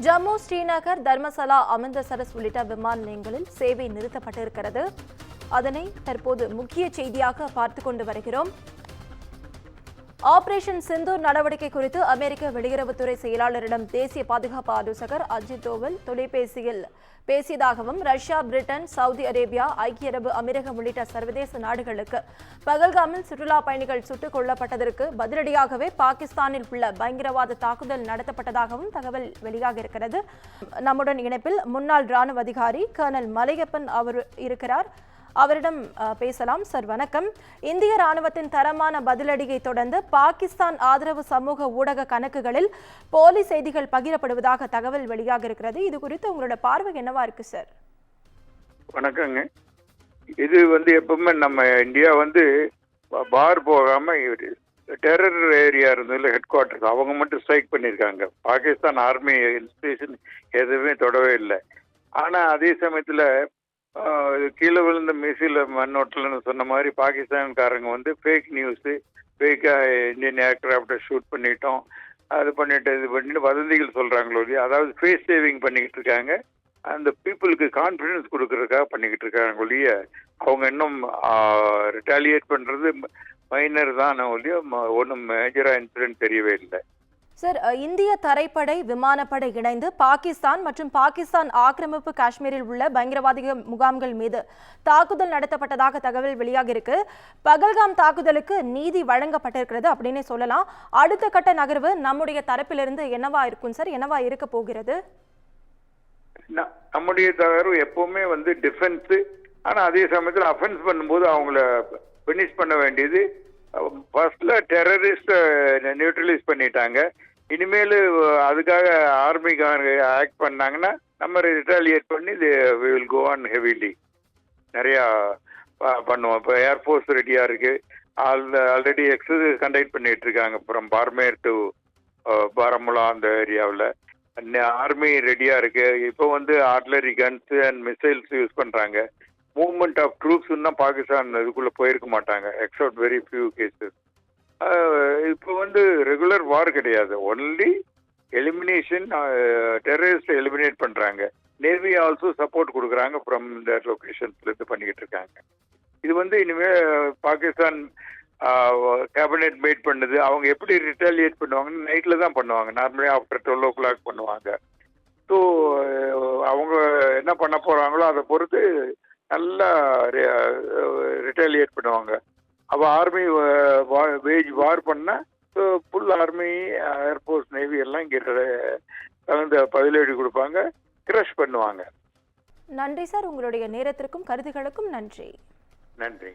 ஜம்மு, ஸ்ரீநகர், தர்மசலா, அமிர்தசரஸ் உள்ளிட்ட விமான நிலையங்களில் சேவை நிறுத்தப்பட்டிருக்கிறது. அதனை தற்போது முக்கிய செய்தியாக பார்த்துக் கொண்டு வருகிறோம். ஆபரேஷன் சிந்தூர் நடவடிக்கை குறித்து அமெரிக்க வெளியுறவுத்துறை செயலாளரிடம் தேசிய பாதுகாப்பு ஆலோசகர் அஜித் தோவல் தொலைபேசியில் பேசியதாகவும், ரஷ்யா, பிரிட்டன், சவுதி அரேபியா, ஐக்கிய அரபு அமீரகம் உள்ளிட்ட சர்வதேச நாடுகளுக்கு பகல்காமில் சுற்றுலா பயணிகள் சுட்டுக் கொல்லப்பட்டதற்கு பதிலடியாகவே பாகிஸ்தானில் உள்ள பயங்கரவாத தாக்குதல் நடத்தப்பட்டதாகவும் தகவல் வெளியாகியிருக்கிறது. நம்முடன் இணைப்பில் முன்னாள் ராணுவ அதிகாரி கர்னல் மலையப்பன் அவர் இருக்கிறார். அவரிடம் பேசலாம். சார் வணக்கம். இந்திய ராணுவத்தின் தரமான பதிலடியை தொடர்ந்து பாகிஸ்தான் ஆதரவு சமூக ஊடக கணக்குகளில் போலி செய்திகள் பகிரப்படுவதாக தகவல் வெளியாக இருக்கிறது. இது குறித்து உங்களோட பார்வை என்னவா இருக்கு சார்? வணக்கங்க. இது எப்பவுமே நம்ம இந்தியா பார் போகாம டெரர் ஏரியா இருந்ததுல ஹெட் குவார்டர்ஸ் அவங்க மட்டும் ஸ்ட்ரைக் பண்ணியிருக்காங்க. பாகிஸ்தான் ஆர்மி இன்ஸ்டிடியூஷன் எதுவுமே தொடவே இல்லை. ஆனா அதே சமயத்துல கீழே விழுந்த மிசில் மண்ணோட்டல்னு சொன்ன மாதிரி பாகிஸ்தான்காரங்க ஃபேக் நியூஸ், ஃபேக்கா இந்தியன் ஏர்கிராஃப்டை ஷூட் பண்ணிட்டோம், அது பண்ணிட்டு இது பண்ணிட்டு வதந்திகள் சொல்றாங்களோ இல்லையா, அதாவது ஃபேஸ் சேவிங் பண்ணிக்கிட்டு இருக்காங்க. அந்த பீப்புளுக்கு கான்ஃபிடன்ஸ் கொடுக்கறதுக்காக பண்ணிக்கிட்டு இருக்காங்க ஒழிய அவங்க இன்னும் ரிட்டாலியேட் பண்றது மைனர் தான் ஒழிய ஒன்றும் மேஜரா இன்சிடென்ட் தெரியவே இல்லை. சார், இந்திய தரைப்படை, விமானப்படை இணைந்து பாகிஸ்தான் மற்றும் பாகிஸ்தான் ஆக்கிரமிப்பு காஷ்மீரில் உள்ள பயங்கரவாத முகாம்கள் மீது தாக்குதல் நடத்தப்பட்டதாக தகவல் வெளியாக இருக்கு. பகல்காம் தாக்குதலுக்கு நீதி வழங்கப்பட்டிருக்கிறது அப்படின்னு சொல்லலாம். அடுத்த கட்ட நகர்வு நம்முடைய தரப்பிலிருந்து என்னவா இருக்கும் சார்? என்னவா இருக்க போகிறது? நம்முடைய தகவல் எப்பவுமே டிஃபென்ஸ். ஆனா அதே சமயத்தில் அஃபென்ஸ் பண்ணும்போது அவங்கள பினிஷ் பண்ண வேண்டியது. ஃபர்ஸ்ட்ல டெரரிஸ்ட் நியூட்ரலைஸ் பண்ணிட்டாங்க. இனிமேல் அதுக்காக ஆர்மிக்காக ஆக்ட் பண்ணாங்கன்னா நம்ம ரிட்டாலியேட் பண்ணி we will go on heavily. நிறையா பண்ணுவோம். இப்போ ஏர்ஃபோர்ஸ் ரெடியாக இருக்கு. ஆல்ரெடி எக்ஸசைஸ் கண்டக்ட் பண்ணிட்டு இருக்காங்க. அப்புறம் பார்மேர் டு பாரமுலா அந்த ஏரியாவில் ஆர்மி ரெடியாக இருக்கு. இப்போ artillery guns and missiles use பண்ணுறாங்க. மூவ்மெண்ட் ஆஃப் ட்ரூப்ஸ் பாகிஸ்தான் இதுக்குள்ள போயிருக்க மாட்டாங்க, எக்ஸப்ட் வெரி ஃபியூ கேசஸ். இப்போ ரெகுலர் வார் கிடையாது, ஒன்லி எலிமினேஷன். டெரரிஸ்ட் எலிமினேட் பண்றாங்க. நேவி ஆல்சோ சப்போர்ட் கொடுக்குறாங்க ஃப்ரம் தட் லொகேஷன்ஸ்ல இருந்து பண்ணிக்கிட்டு இருக்காங்க. இது இனிமே பாகிஸ்தான் கேபினெட் மேட் பண்ணுது. அவங்க எப்படி ரிட்டாலியேட் பண்ணுவாங்கன்னு நைட்ல தான் பண்ணுவாங்க. நார்மலி ஆஃப்டர் 12 o'clock பண்ணுவாங்க. ஸோ அவங்க என்ன பண்ண போறாங்களோ அதை பொறுத்து நல்லா ரிட்டாலியேட் பண்ணுவாங்க. அப்போ ஆர்மி வேஜ் வார் பண்ணா ஃபுல் ஆர்மி, ஏர்ஃபோர்ஸ், நேவி எல்லாம் இங்கே கலந்து பதிலடி கொடுப்பாங்க, கிரஷ் பண்ணுவாங்க. நன்றி சார். உங்களுடைய நேரத்திற்கும் கருத்துகளுக்கும் நன்றி. நன்றி.